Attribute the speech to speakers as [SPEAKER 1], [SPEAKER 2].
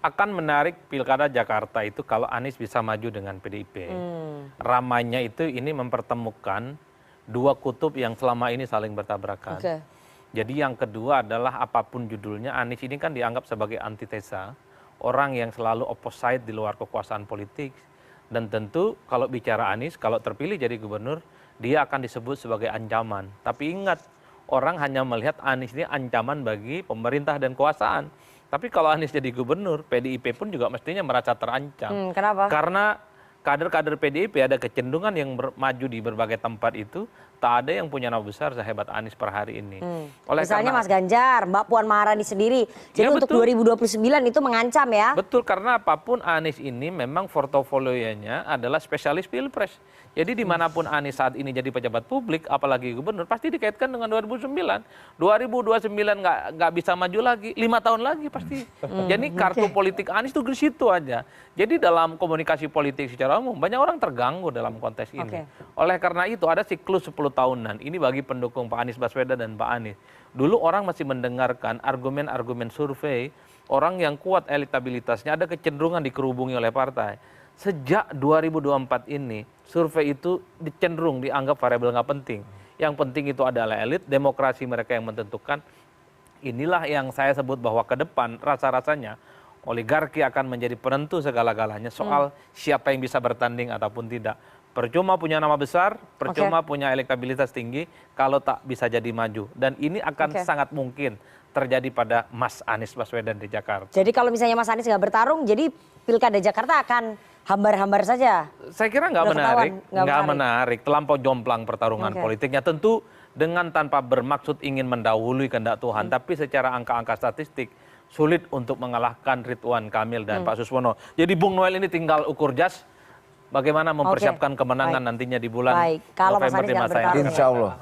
[SPEAKER 1] akan menarik pilkada Jakarta itu kalau Anies bisa maju dengan PDIP. Ramainya itu ini mempertemukan dua kutub yang selama ini saling bertabrakan. Jadi yang kedua adalah apapun judulnya, Anies ini kan dianggap sebagai antitesa, orang yang selalu opposite di luar kekuasaan politik. Dan tentu kalau bicara Anies, kalau terpilih jadi gubernur, dia akan disebut sebagai ancaman. Tapi ingat, orang hanya melihat Anies ini ancaman bagi pemerintah dan kekuasaan. Tapi kalau Anies jadi gubernur, PDIP pun juga mestinya merasa terancam.
[SPEAKER 2] Kenapa?
[SPEAKER 1] Karena kader-kader PDIP ada kecenderungan yang maju di berbagai tempat itu, tak ada yang punya nama besar sehebat Anies per hari ini.
[SPEAKER 2] Misalnya Mas Ganjar, Mbak Puan Maharani sendiri. Jadi
[SPEAKER 1] Ya,
[SPEAKER 2] untuk
[SPEAKER 1] betul.
[SPEAKER 2] 2029 itu mengancam ya?
[SPEAKER 1] Betul, karena apapun Anies ini memang portofolionya adalah spesialis pilpres. Jadi dimanapun Anies saat ini jadi pejabat publik, apalagi gubernur, pasti dikaitkan dengan 2009. 2029 nggak bisa maju lagi, 5 tahun lagi pasti. Jadi kartu politik Anies itu di situ aja. Jadi dalam komunikasi politik secara umum, banyak orang terganggu dalam konteks ini. Oleh karena itu ada siklus 10 tahunan. Ini bagi pendukung Pak Anies Baswedan dan Pak Anies. Dulu orang masih mendengarkan argumen-argumen survei, orang yang kuat elektabilitasnya ada kecenderungan dikerubungi oleh partai. Sejak 2024 ini, survei itu cenderung dianggap variabel nggak penting. Yang penting itu adalah elit, demokrasi mereka yang menentukan. Inilah yang saya sebut bahwa ke depan rasa-rasanya oligarki akan menjadi penentu segala-galanya soal siapa yang bisa bertanding ataupun tidak. Percuma punya nama besar, percuma punya elektabilitas tinggi kalau tak bisa jadi maju. Dan ini akan sangat mungkin terjadi pada Mas Anies Baswedan di Jakarta.
[SPEAKER 2] Jadi kalau misalnya Mas Anies nggak bertarung, jadi pilkada Jakarta akan hambar-hambar saja?
[SPEAKER 1] Saya kira nggak menarik, nggak menarik. Terlampau jomplang pertarungan politiknya. Tentu dengan tanpa bermaksud ingin mendahului kehendak Tuhan, tapi secara angka-angka statistik sulit untuk mengalahkan Ridwan Kamil dan Pak Suswono. Jadi Bung Noel ini tinggal ukur jas. Bagaimana mempersiapkan kemenangan nantinya di bulan November di masa yang akan datang.
[SPEAKER 3] Insya Allah.